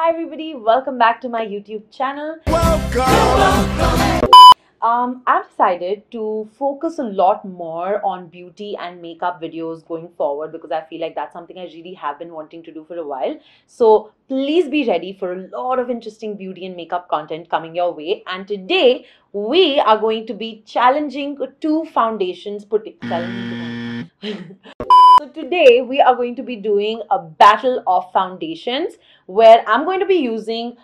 Hi everybody, welcome back to my YouTube channel. I've decided to focus a lot more on beauty and makeup videos going forward because I feel like that's something I really have been wanting to do for a while. So please be ready for a lot of interesting beauty and makeup content coming your way. And today we are going to be challenging two foundations. So today we are going to be doing a battle of foundations where I'm going to be using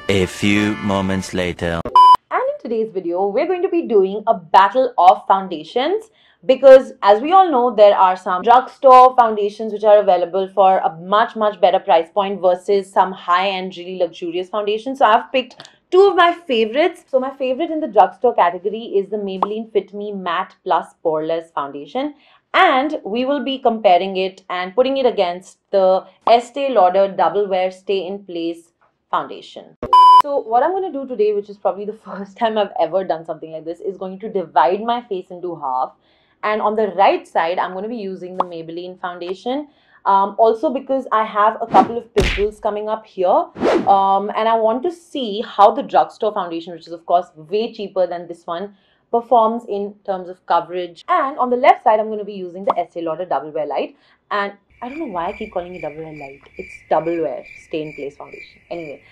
A few moments later. And in today's video, we're going to be doing a battle of foundations because as we all know, there are some drugstore foundations which are available for a much better price point versus some high-end, really luxurious foundations. So I've picked two of my favorites. So my favorite in the drugstore category is the Maybelline Fit Me Matte+Poreless foundation. And we will be comparing it and putting it against the Estee Lauder Double Wear Stay in Place foundation. So what I'm going to do today, which is probably the first time I've ever done something like this, is going to divide my face into half. And on the right side, I'm going to be using the Maybelline foundation. Also because I have a couple of pimples coming up here. And I want to see how the drugstore foundation, which is of course way cheaper than this one, performs in terms of coverage. And on the left side, I'm going to be using the Estee Lauder Double Wear Light. And I don't know why I keep calling it Double Wear Light. It's Double Wear Stay in Place foundation. Anyway.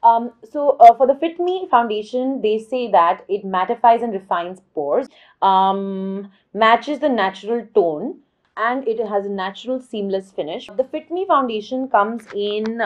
For the Fit Me foundation, they say that it mattifies and refines pores, matches the natural tone, and it has a natural seamless finish. The Fit Me foundation comes in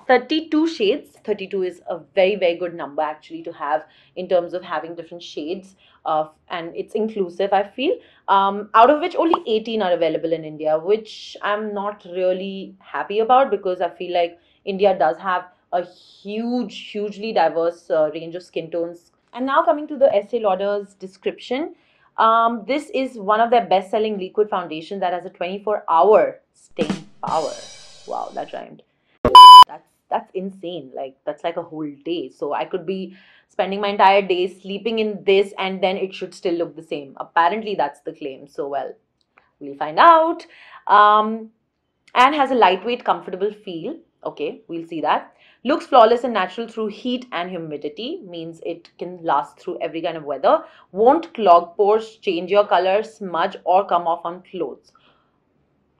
32 shades. 32 is a very good number actually to have in terms of having different shades and it's inclusive, I feel, out of which only 18 are available in India, which I'm not really happy about because I feel like India does have a hugely diverse range of skin tones. And now coming to the Estee Lauder's description, this is one of their best-selling liquid foundation that has a 24-hour staying power. Wow, that rhymed. That's insane. Like that's like a whole day. So I could be spending my entire day sleeping in this and then it should still look the same. Apparently that's the claim. So well, we'll find out. And has a lightweight, comfortable feel. Okay, we'll see that. Looks flawless and natural through heat and humidity. Means it can last through every kind of weather. Won't clog pores, change your color, smudge or come off on clothes.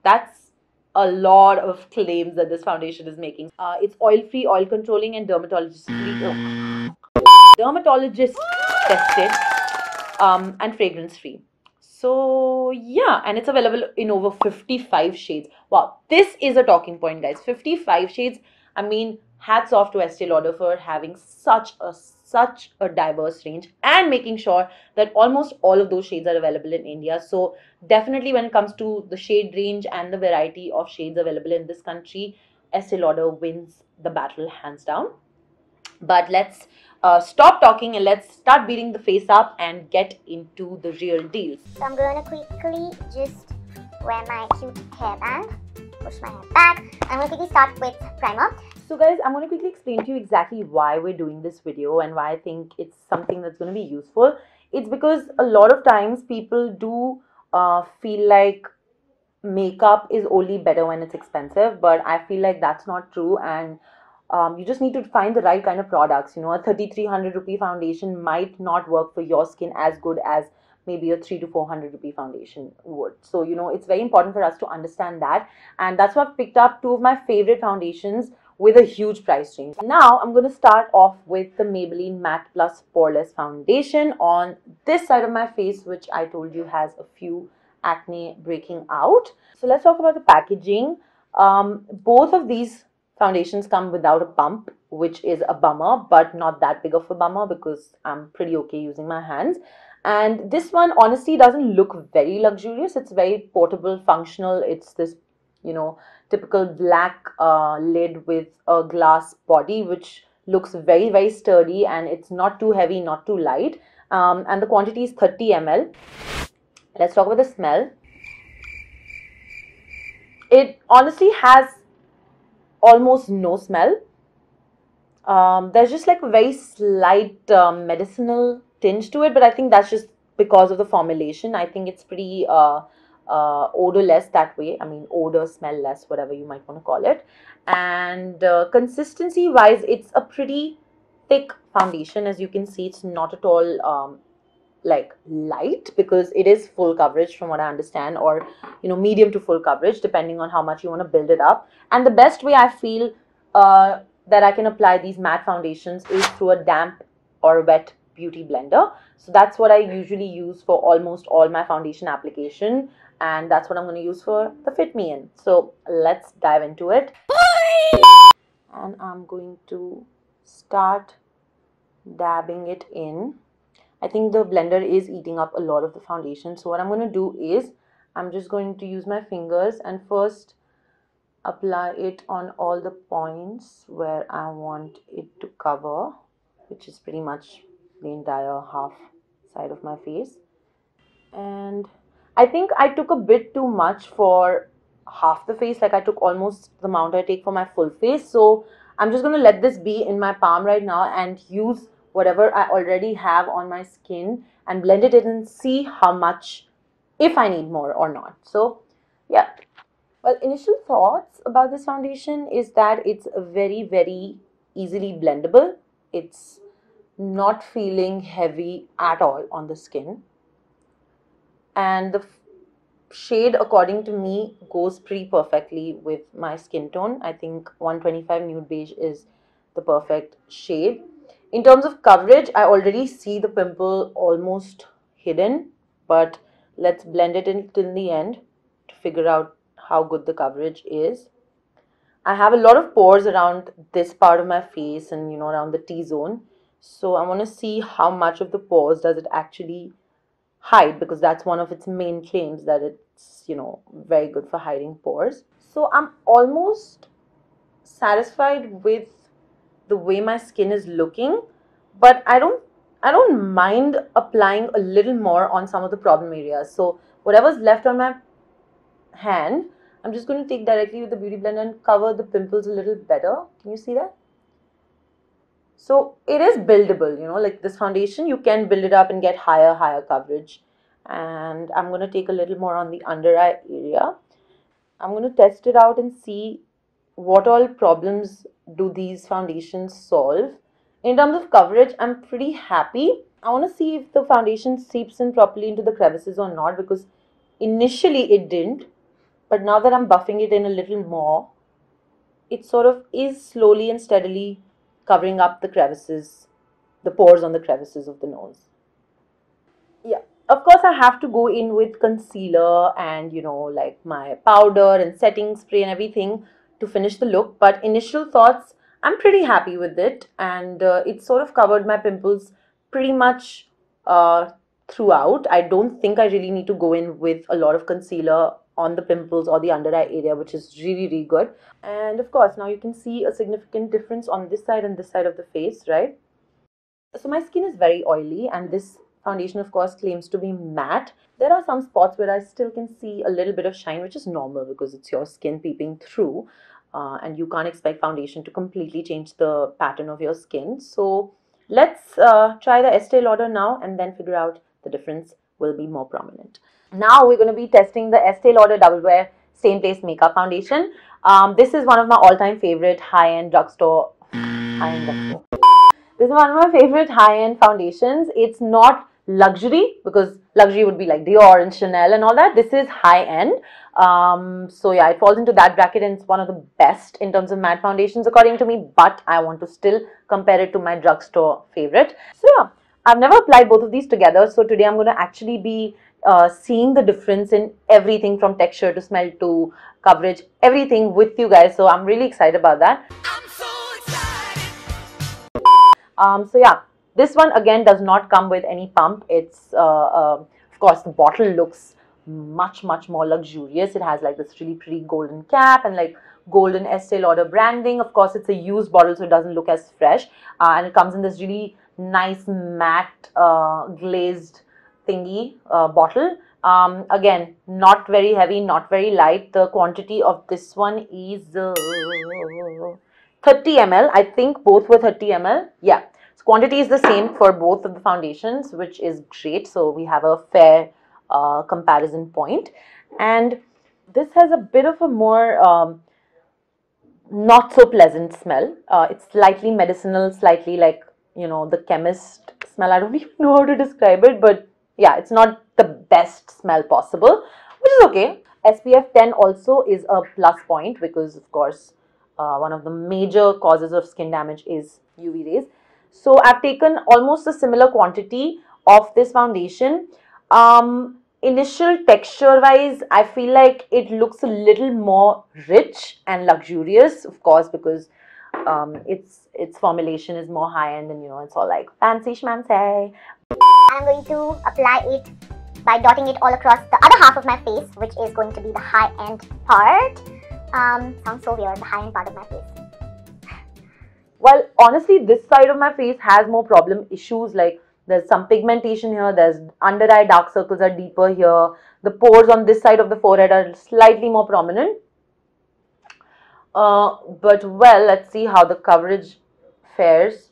That's a lot of claims that this foundation is making. It's oil-free, oil-controlling, and dermatologist tested and fragrance-free. So yeah, and it's available in over 55 shades. Wow, this is a talking point, guys. 55 shades. I mean, hats off to Estee Lauder for having such a diverse range and making sure that almost all of those shades are available in India. So definitely when it comes to the shade range and the variety of shades available in this country, Estee Lauder wins the battle hands down. But let's stop talking and let's start beating the face up and get into the real deal. So I'm going to quickly just wear my cute hairband, push my hair back. I'm going to quickly start with primer. So guys, I'm going to quickly explain to you exactly why we're doing this video and why I think it's something that's going to be useful. It's because a lot of times people do feel like makeup is only better when it's expensive, but I feel like that's not true. And you just need to find the right kind of products. You know, a 3,300 rupee foundation might not work for your skin as good as maybe a 300 to 400 rupee foundation would. So, you know, it's very important for us to understand that. And that's why I've picked up two of my favorite foundations with a huge price range. Now, I'm going to start off with the Maybelline Matte+Poreless foundation on this side of my face, which I told you has a few acne breaking out. So let's talk about the packaging. Both of these foundations come without a pump, which is a bummer, but not that big of a bummer because I'm pretty okay using my hands. And this one honestly doesn't look very luxurious. It's very portable, functional. It's this, you know, typical black lid with a glass body, which looks very sturdy, and it's not too heavy, not too light. And the quantity is 30 ml. Let's talk about the smell. It honestly has almost no smell. There's just like a very slight medicinal tinge to it, but I think that's just because of the formulation. I think it's pretty odorless that way. I mean, odor, smell less, whatever you might want to call it. And consistency wise, it's a pretty thick foundation. As you can see, it's not at all like light, because it is full coverage from what I understand, or medium to full coverage depending on how much you want to build it up. And the best way I feel that I can apply these matte foundations is through a damp or wet beauty blender. So that's what I usually use for almost all my foundation application, and that's what I'm going to use for the Fit Me In. So let's dive into it. And I'm going to start dabbing it in. I think the blender is eating up a lot of the foundation. So what I'm going to do is I'm just going to use my fingers and first apply it on all the points where I want it to cover, which is pretty much the entire half side of my face. And I think I took a bit too much for half the face. Like I took almost the amount I take for my full face. So I'm just going to let this be in my palm right now and use whatever I already have on my skin and blend it in and see how much, if I need more or not. So yeah. Well, initial thoughts about this foundation is that it's very, very easily blendable. It's not feeling heavy at all on the skin. And the shade, according to me, goes pretty perfectly with my skin tone. I think 125 Nude Beige is the perfect shade. In terms of coverage, I already see the pimple almost hidden, but let's blend it in till the end to figure out how good the coverage is. I have a lot of pores around this part of my face and around the T-zone. So I want to see how much of the pores does it actually hide, because that's one of its main claims, that it's very good for hiding pores. So I'm almost satisfied with the way my skin is looking, but I don't mind applying a little more on some of the problem areas. So whatever's left on my hand, I'm just going to take directly with the beauty blender and cover the pimples a little better. Can you see that? So it is buildable, like this foundation, you can build it up and get higher coverage. And I'm going to take a little more on the under eye area. I'm going to test it out and see what all problems do these foundations solve. In terms of coverage, I'm pretty happy. I want to see if the foundation seeps in properly into the crevices or not, because initially it didn't. But now that I'm buffing it in a little more, it sort of is slowly and steadily covering up the crevices, the pores on the crevices of the nose. Yeah, of course I have to go in with concealer and like my powder and setting spray and everything to finish the look. But initial thoughts, I'm pretty happy with it, and it sort of covered my pimples pretty much throughout. I don't think I really need to go in with a lot of concealer on the pimples or the under eye area, which is really, really good. And of course, now you can see a significant difference on this side and this side of the face, right? So my skin is very oily, and this foundation, of course, claims to be matte. There are some spots where I still can see a little bit of shine, which is normal because it's your skin peeping through, and you can't expect foundation to completely change the pattern of your skin. So let's try the Estee Lauder now, and then figure out the difference will be more prominent. Now we're going to be testing the Estee Lauder Double Wear Stay Place Makeup Foundation. This is one of my all-time favorite high-end drugstore. This is one of my favorite high-end foundations. It's not luxury, because luxury would be like Dior and Chanel and all that. This is high-end. So yeah, it falls into that bracket, and it's one of the best in terms of matte foundations according to me, but I want to still compare it to my drugstore favorite. So yeah, I've never applied both of these together. So today I'm going to actually be seeing the difference in everything from texture to smell to coverage, everything with you guys. So I'm really excited about that. So yeah, this one again does not come with any pump. It's of course the bottle looks much more luxurious. It has like this really pretty golden cap and like golden Estee Lauder branding. Of course, it's a used bottle, so it doesn't look as fresh, and it comes in this really nice matte glazed thingy bottle. Again, not very heavy, not very light. The quantity of this one is 30 ml. I think both were 30 ml. Yeah, so quantity is the same for both of the foundations, which is great. So we have a fair comparison point. And this has a bit of a more not so pleasant smell. It's slightly medicinal, slightly like, the chemist smell. I don't even know how to describe it, but yeah, it's not the best smell possible, which is okay. SPF 10 also is a plus point because, of course, one of the major causes of skin damage is UV rays. So I've taken almost a similar quantity of this foundation. Initial texture wise, I feel like it looks a little more rich and luxurious, of course, because its formulation is more high end, and it's all like fancy schmancy. I'm going to apply it by dotting it all across the other half of my face, which is going to be the high end part. Sounds so weird, the high end part of my face. Well, honestly, this side of my face has more problem issues, like there's some pigmentation here, there's under eye dark circles are deeper here, the pores on this side of the forehead are slightly more prominent. But well, let's see how the coverage fares.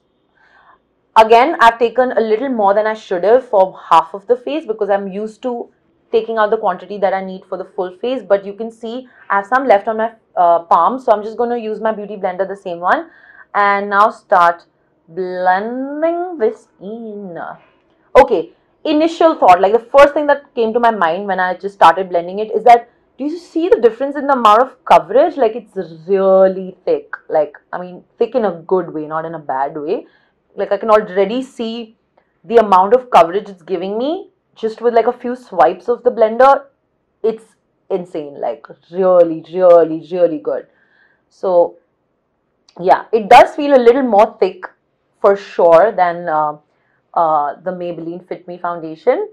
Again, I've taken a little more than I should have for half of the face because I'm used to taking out the quantity that I need for the full face. But you can see I have some left on my palm, so I'm just going to use my beauty blender, the same one, and now start blending this in. Okay, initial thought, like the first thing that came to my mind when I just started blending it is that, do you see the difference in the amount of coverage? Like, it's really thick. Like, I mean, thick in a good way, not in a bad way. Like, I can already see the amount of coverage it's giving me just with like a few swipes of the blender. It's insane, like really, really, really good. So yeah, it does feel a little more thick for sure than the Maybelline Fit Me foundation.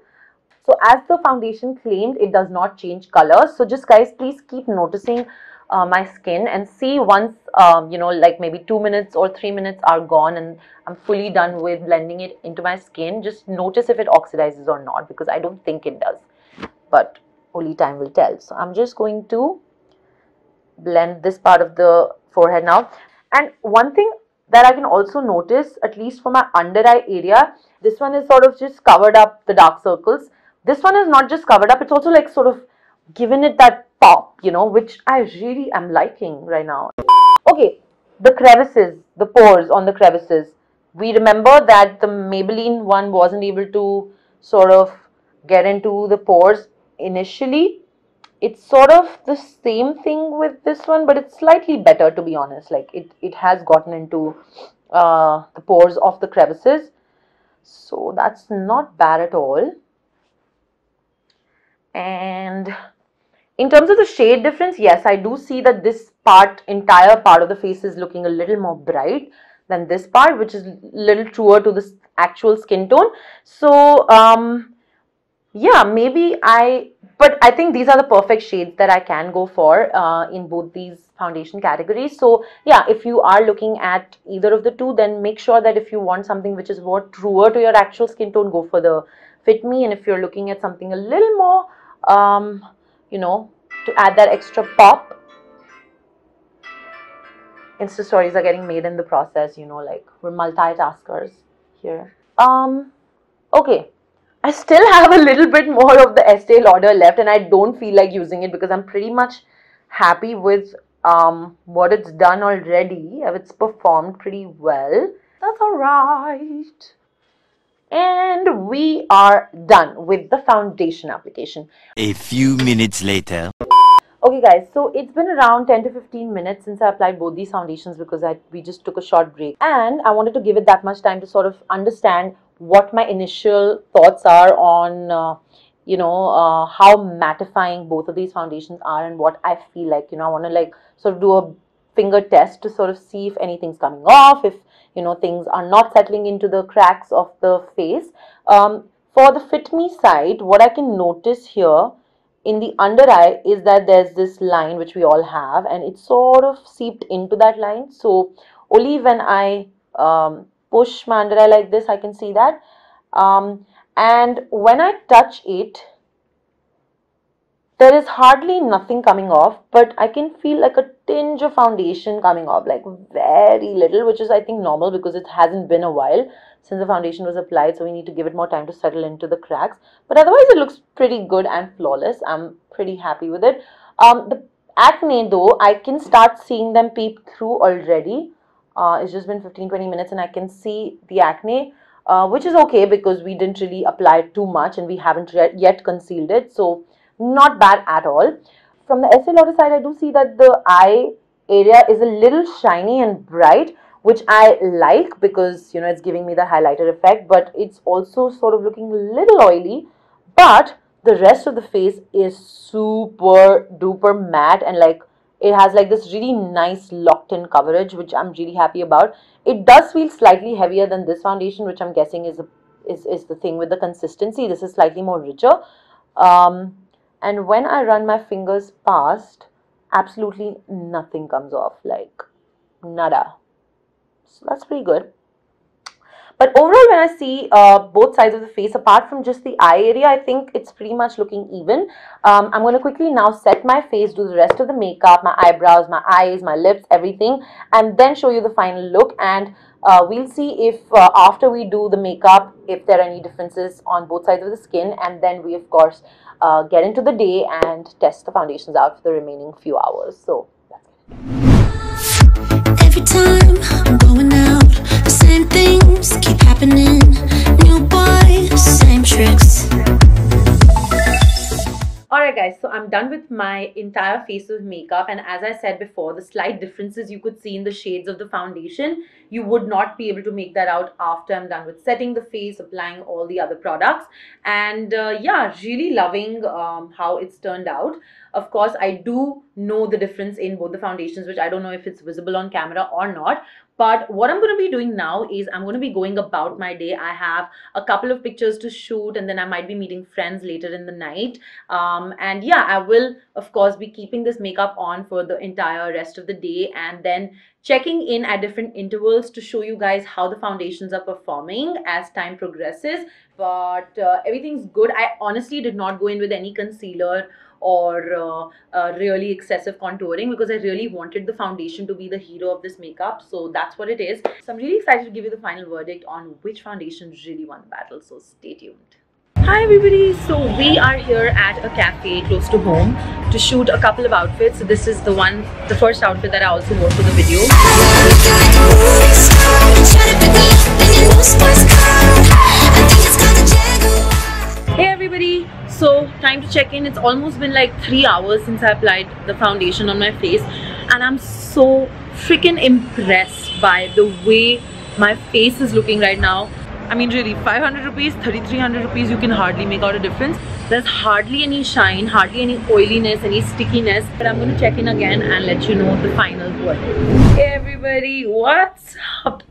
So as the foundation claimed, it does not change color. So just guys, please keep noticing my skin and see once, like maybe 2 minutes or 3 minutes are gone and I'm fully done with blending it into my skin. Just notice if it oxidizes or not, because I don't think it does, but only time will tell. So I'm just going to blend this part of the forehead now. And one thing that I can also notice, at least for my under eye area, this one is sort of just covered up the dark circles. This one is not just covered up, it's also like sort of given it that pop, which I really am liking right now. Okay, the crevices, the pores on the crevices. We remember that the Maybelline one wasn't able to sort of get into the pores initially. It's sort of the same thing with this one, but it's slightly better, to be honest. Like it has gotten into the pores of the crevices, so that's not bad at all. And in terms of the shade difference, yes, I do see that this entire part of the face is looking a little more bright than this part, which is a little truer to the actual skin tone. So yeah, but I think these are the perfect shades that I can go for in both these foundation categories. So yeah, if you are looking at either of the two, then make sure that if you want something which is more truer to your actual skin tone, go for the Fit Me. And if you're looking at something a little more, to add that extra pop, Insta stories are getting made in the process, like we're multitaskers here. Okay. I still have a little bit more of the Estee Lauder left, and I don't feel like using it because I'm pretty much happy with what it's done already. It's performed pretty well. That's alright. And we are done with the foundation application. A few minutes later. Okay guys, so it's been around 10 to 15 minutes since I applied both these foundations because we just took a short break, and I wanted to give it that much time to sort of understand what my initial thoughts are on how mattifying both of these foundations are and what I feel like. I want to like sort of do a finger test to sort of see if anything's coming off, if things are not settling into the cracks of the face. For the Fit Me side, what I can notice here in the under eye is that there's this line which we all have, and it's sort of seeped into that line. So only when I push my under eye like this, I can see that. And when I touch it, there is hardly nothing coming off, but I can feel like a tinge of foundation coming off, like very little, which is I think normal because it hasn't been a while since the foundation was applied, so we need to give it more time to settle into the cracks. But otherwise it looks pretty good and flawless. I'm pretty happy with it. The acne though, I can start seeing them peep through already. It's just been 15-20 minutes and I can see the acne, which is okay because we didn't really apply too much and we haven't yet concealed it, so not bad at all. From the Estee Lauder side, I do see that the eye area is a little shiny and bright, which I like because, you know, it's giving me the highlighter effect, but it's also sort of looking a little oily. But the rest of the face is super duper matte and like it has like this really nice locked in coverage, which I'm really happy about. It does feel slightly heavier than this foundation, which I'm guessing is the thing with the consistency. This is slightly more richer. And when I run my fingers past, absolutely nothing comes off, like nada. So that's pretty good. But overall, when I see both sides of the face, apart from just the eye area, I think it's pretty much looking even. I'm going to quickly now set my face, do the rest of the makeup, my eyebrows, my eyes, my lips, everything, and then show you the final look. And we'll see if after we do the makeup, if there are any differences on both sides of the skin. And then we, of course, get into the day and test the foundations out for the remaining few hours. So that's it. Every time I'm going out, the same things keep happening. New boy, same tricks. Alright guys, so I'm done with my entire face with makeup, and as I said before, the slight differences you could see in the shades of the foundation, you would not be able to make that out after I'm done with setting the face, applying all the other products. And yeah, really loving how it's turned out. Of course, I do know the difference in both the foundations, which I don't know if it's visible on camera or not. But what I'm going to be doing now is I'm going to be going about my day. I have a couple of pictures to shoot, and then I might be meeting friends later in the night. And yeah, I will, of course, be keeping this makeup on for the entire rest of the day, and then checking in at different intervals to show you guys how the foundations are performing as time progresses. But everything's good. I honestly did not go in with any concealer or really excessive contouring because I really wanted the foundation to be the hero of this makeup. So that's what it is. So I'm really excited to give you the final verdict on which foundation really won the battle. So stay tuned. Hi everybody, so we are here at a cafe close to home to shoot a couple of outfits. So this is the first outfit that I also wore for the video. Hey everybody, so time to check in. It's almost been like 3 hours since I applied the foundation on my face, and I'm so freaking impressed by the way my face is looking right now. I mean really, 500 rupees, 3300 rupees, you can hardly make out a difference. There's hardly any shine, hardly any oiliness, any stickiness. But I'm going to check in again and let you know the final verdict. Hey everybody, what's up?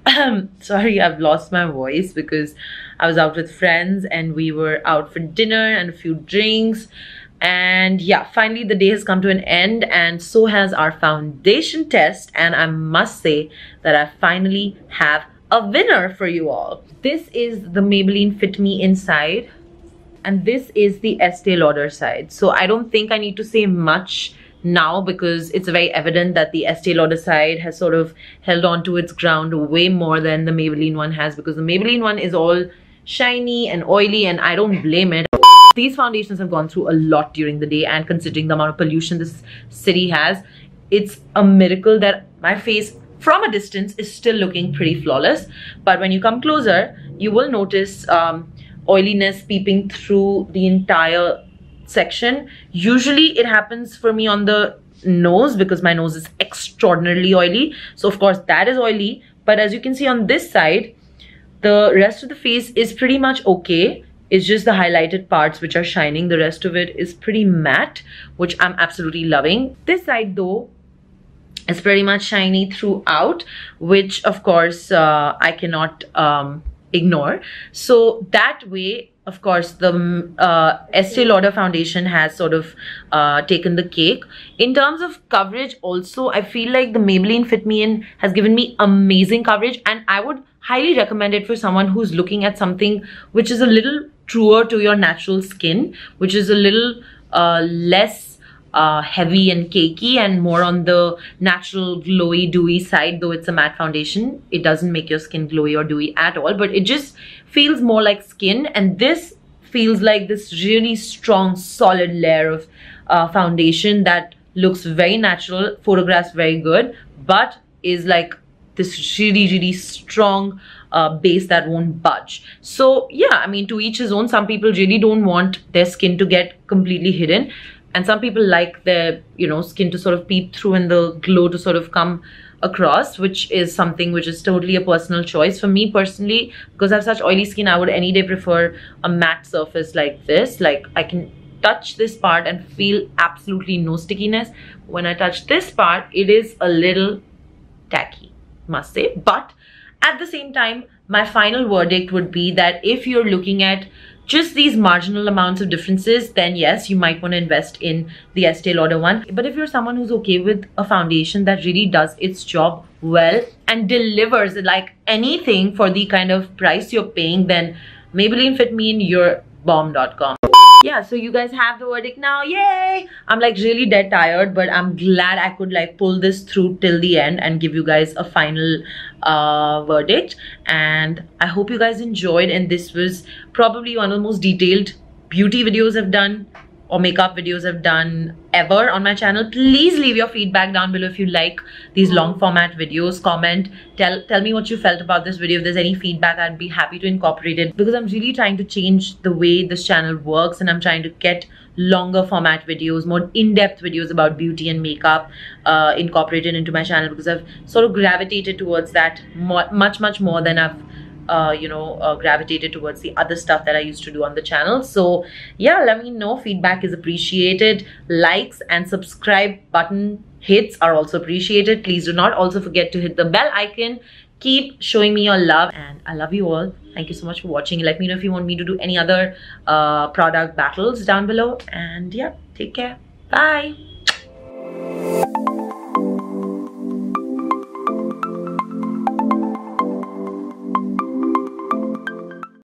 Sorry, I've lost my voice because I was out with friends and we were out for dinner and a few drinks. And yeah, finally the day has come to an end, and so has our foundation test. And I must say that I finally have a winner for you all. This is the Maybelline Fit Me inside, and this is the Estee Lauder side. So I don't think I need to say much now because it's very evident that the Estee Lauder side has sort of held on to its ground way more than the Maybelline one has, because the Maybelline one is all shiny and oily, and I don't blame it. These foundations have gone through a lot during the day, and considering the amount of pollution this city has, it's a miracle that my face from a distance is still looking pretty flawless. But when you come closer, you will notice oiliness peeping through the entire section. Usually it happens for me on the nose because my nose is extraordinarily oily. So of course that is oily. But as you can see on this side, the rest of the face is pretty much okay. It's just the highlighted parts which are shining. The rest of it is pretty matte, which I'm absolutely loving. This side though, it's pretty much shiny throughout, which of course I cannot ignore. So that way, of course, the Estee Lauder foundation has sort of taken the cake. In terms of coverage also, I feel like the Maybelline Fit Me In has given me amazing coverage, and I would highly recommend it for someone who's looking at something which is a little truer to your natural skin, which is a little less heavy and cakey and more on the natural glowy dewy side. Though it's a matte foundation, it doesn't make your skin glowy or dewy at all, but it just feels more like skin. And this feels like this really strong solid layer of foundation that looks very natural, photographs very good, but is like this really strong base that won't budge. So yeah, I mean, to each his own. Some people really don't want their skin to get completely hidden, and some people like their, you know, skin to sort of peep through and the glow to sort of come across, which is something which is totally a personal choice. For me personally, because I have such oily skin, I would any day prefer a matte surface like this. Like, I can touch this part and feel absolutely no stickiness. When I touch this part, it is a little tacky, must say. But at the same time, my final verdict would be that if you're looking at just these marginal amounts of differences, then yes, you might want to invest in the Estee Lauder one. But if you're someone who's okay with a foundation that really does its job well and delivers like anything for the kind of price you're paying, then Maybelline Fit Me In, you're bomb.com. Yeah, so you guys have the verdict now. Yay! I'm like really dead tired, but I'm glad I could like pull this through till the end and give you guys a final verdict. And I hope you guys enjoyed, and this was probably one of the most detailed beauty videos I've done or makeup videos I've done ever on my channel. Please leave your feedback down below if you like these long format videos. Comment, tell me what you felt about this video. If there's any feedback, I'd be happy to incorporate it, because I'm really trying to change the way this channel works, and I'm trying to get longer format videos, more in-depth videos about beauty and makeup incorporated into my channel, because I've sort of gravitated towards that much more than I've gravitated towards the other stuff that I used to do on the channel. So yeah, let me know. Feedback is appreciated. Likes and subscribe button hits are also appreciated. Please do not also forget to hit the bell icon. Keep showing me your love, and I love you all. Thank you so much for watching. Let me know if you want me to do any other product battles down below. And yeah, take care. Bye.